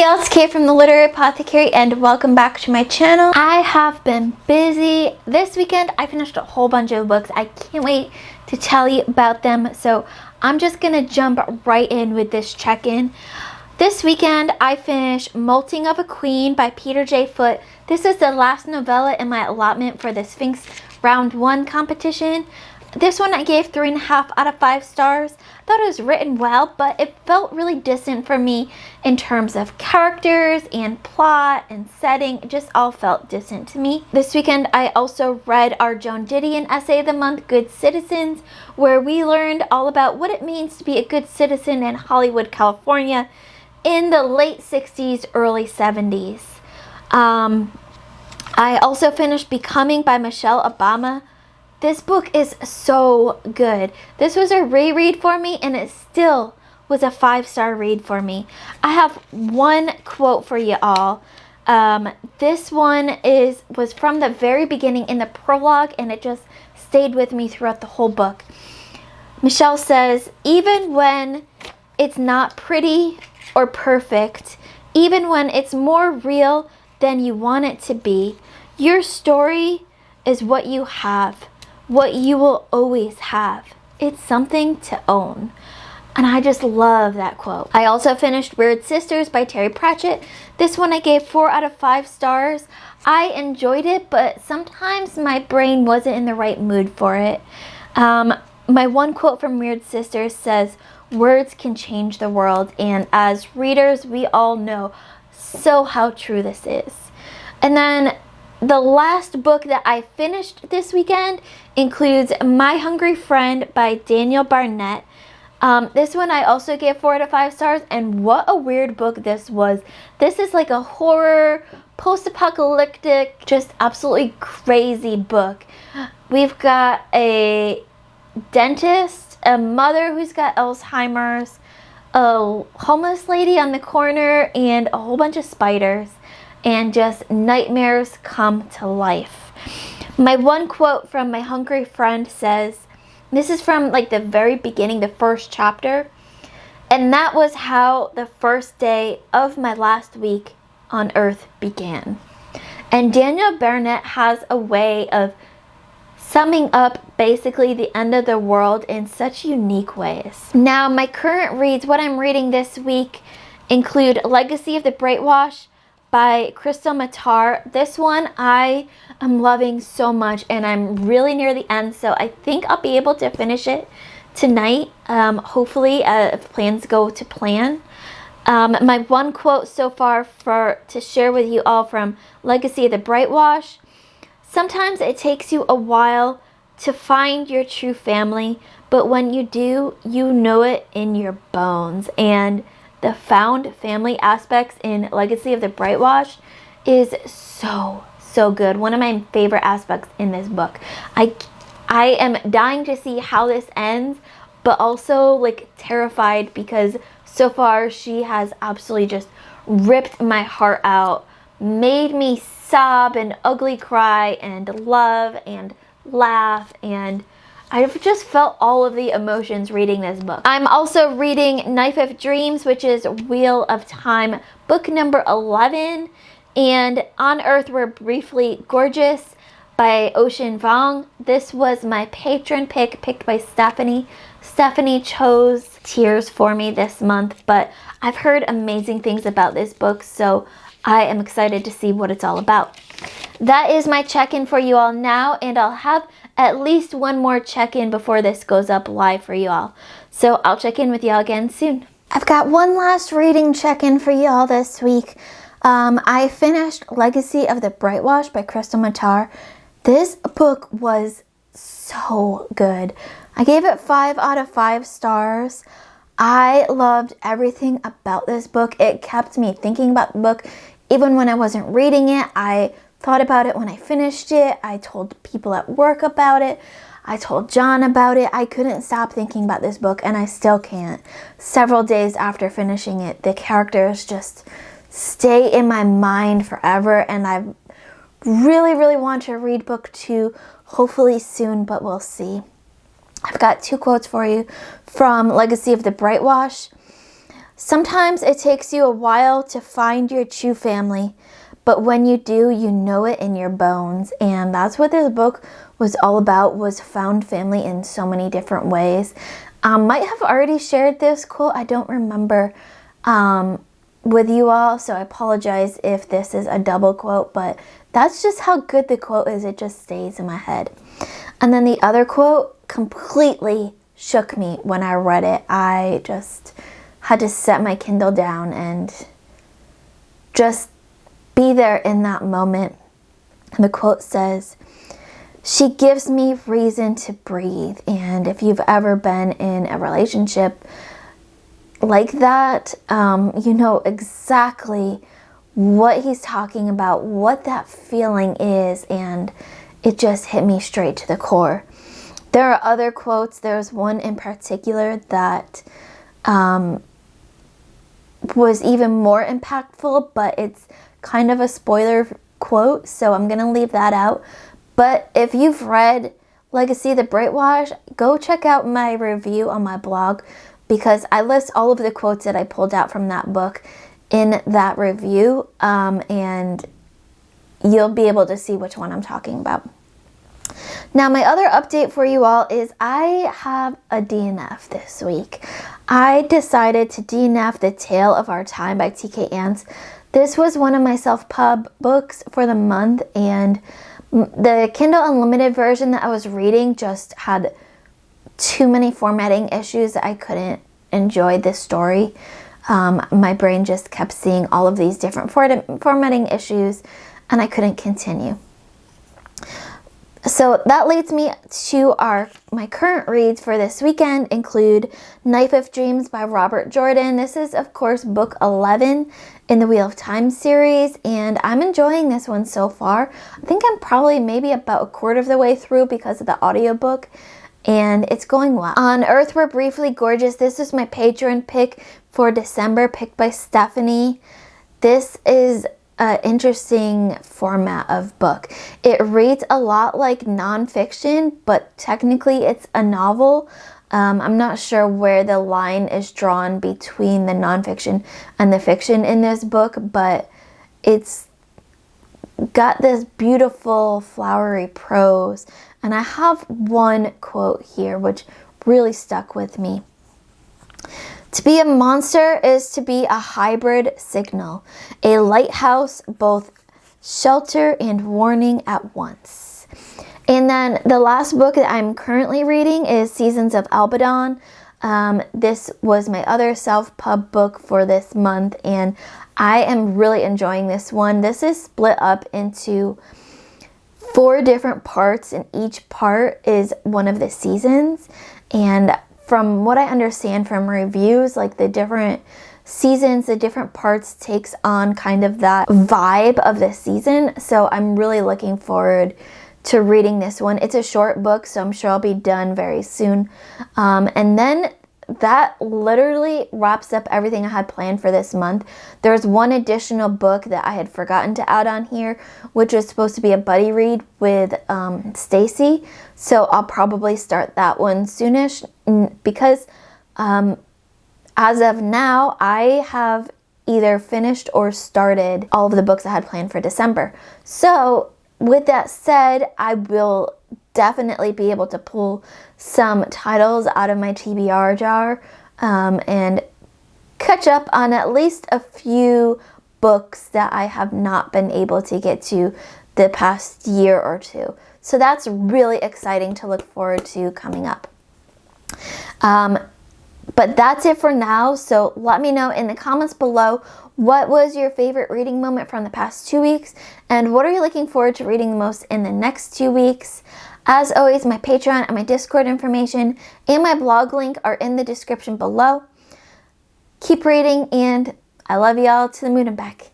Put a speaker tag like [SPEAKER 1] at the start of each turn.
[SPEAKER 1] y'all, it's Kate from the Literary Apothecary and welcome back to my channel. I have been busy. This weekend I finished a whole bunch of books. I can't wait to tell you about them. So I'm just gonna jump right in with this check-in. This weekend I finished Molting of a Queen by Peter J. Foote. This is the last novella in my allotment for the Sphinx Round 1 competition. This one I gave 3.5 out of 5 stars. Thought it was written well, but it felt really distant for me in terms of characters and plot and setting. It just all felt distant to me. This weekend I also read our Joan Didion essay of the month, Good Citizens, where we learned all about what it means to be a good citizen in Hollywood, California in the late 60s, early 70s. I also finished Becoming by Michelle Obama. This book is so good. This was a reread for me and it still was a 5-star read for me. I have one quote for you all. This one was from the very beginning in the prologue and it just stayed with me throughout the whole book. Michelle says, even when it's not pretty or perfect, even when it's more real than you want it to be, your story is what you have. What you will always have. It's something to own. And I just love that quote. I also finished Wyrd Sisters by Terry Pratchett. This one I gave 4 out of 5 stars. I enjoyed it, but sometimes my brain wasn't in the right mood for it. My one quote from Wyrd Sisters says, "Words can change the world," and as readers, we all know so how true this is. And then the last book that I finished this weekend includes My Hungry Friend by Daniel Barnett. This one I also gave 4 out of 5 stars, and what a weird book this was. This is like a horror, post-apocalyptic, just absolutely crazy book. We've got a dentist, a mother who's got Alzheimer's, a homeless lady on the corner, and a whole bunch of spiders. And just nightmares come to life. My one quote from My Hungry Friend says, this is from like the very beginning, the first chapter, and that was how the first day of my last week on earth began. And Daniel Barnett has a way of summing up basically the end of the world in such unique ways. Now my current reads, what I'm reading this week, include Legacy of the Brightwash by Crystal Matar. This one I am loving so much and I'm really near the end, so I think I'll be able to finish it tonight, hopefully, if plans go to plan. My one quote so far to share with you all from Legacy of the Brightwash: sometimes it takes you a while to find your true family, but when you do, you know it in your bones. And the found family aspects in Legacy of the Brightwash is so good. One of my favorite aspects in this book. I am dying to see how this ends, but also like terrified because so far she has absolutely just ripped my heart out, made me sob and ugly cry and love and laugh, and I've just felt all of the emotions reading this book. I'm also reading Knife of Dreams, which is Wheel of Time, book number 11, and On Earth We're Briefly Gorgeous by Ocean Vuong. This was my patron picked by Stephanie. Stephanie chose Tears for me this month, but I've heard amazing things about this book, so I am excited to see what it's all about. That is my check-in for you all now, and I'll have at least one more check-in before this goes up live for you all. So I'll check in with y'all again soon. I've got one last reading check-in for you all this week. I finished Legacy of the Brightwash by Crystal Matar. This book was so good. I gave it 5 out of 5 stars. I loved everything about this book. It kept me thinking about the book even when I wasn't reading it. I thought about it when I finished it. I told people at work about it. I told John about it. I couldn't stop thinking about this book, and I still can't. Several days after finishing it, the characters just stay in my mind forever, and I really want to read book 2 hopefully soon, but we'll see. I've got 2 quotes for you from Legacy of the Brightwash. Sometimes it takes you a while to find your true family, but when you do, you know it in your bones. And that's what this book was all about, was found family in so many different ways. Might have already shared this quote, I don't remember, with you all, so I apologize if this is a double quote, but that's just how good the quote is. It just stays in my head. And then the other quote completely shook me when I read it. I just had to set my Kindle down and just be there in that moment. And the quote says, "She gives me reason to breathe." And if you've ever been in a relationship like that, you know exactly what he's talking about, what that feeling is, and it just hit me straight to the core. There are other quotes. There's one in particular that was even more impactful, but it's kind of a spoiler quote, so I'm gonna leave that out. But if you've read Legacy the Brightwash, go check out my review on my blog, because I list all of the quotes that I pulled out from that book in that review, and you'll be able to see which one I'm talking about. Now, my other update for you all is I have a DNF this week. I decided to DNF The Tale of Our Time by T.K. Ants. This was one of my self-pub books for the month, and the Kindle Unlimited version that I was reading just had too many formatting issues that I couldn't enjoy this story. My brain just kept seeing all of these different formatting issues, and I couldn't continue. So that leads me to my current reads for this weekend include Knife of Dreams by Robert Jordan. This is, of course, book 11 in the Wheel of Time series, and I'm enjoying this one so far. I think I'm probably maybe about a quarter of the way through because of the audiobook, and it's going well. On Earth We're Briefly Gorgeous, this is my Patreon pick for December, picked by Stephanie. This is an interesting format of book. It reads a lot like nonfiction, but technically it's a novel. I'm not sure where the line is drawn between the nonfiction and the fiction in this book, but it's got this beautiful flowery prose. And I have one quote here which really stuck with me. "To be a monster is to be a hybrid signal, a lighthouse, both shelter and warning at once." And then the last book that I'm currently reading is Seasons of Albadan. This was my other self-pub book for this month, and I am really enjoying this one. This is split up into 4 different parts, and each part is one of the seasons. And from what I understand from reviews, like the different seasons, the different parts takes on kind of that vibe of the season. So I'm really looking forward to reading this one. It's a short book, so I'm sure I'll be done very soon. And then that literally wraps up everything I had planned for this month. There's one additional book that I had forgotten to add on here, which was supposed to be a buddy read with Stacy. So I'll probably start that one soonish, because as of now, I have either finished or started all of the books I had planned for December. So with that said, I will definitely be able to pull some titles out of my TBR jar and catch up on at least a few books that I have not been able to get to the past year or two. So that's really exciting to look forward to coming up. But that's it for now. So let me know in the comments below, what was your favorite reading moment from the past 2 weeks? And what are you looking forward to reading the most in the next 2 weeks? As always, my Patreon and my Discord information and my blog link are in the description below. Keep reading, and I love y'all to the moon and back.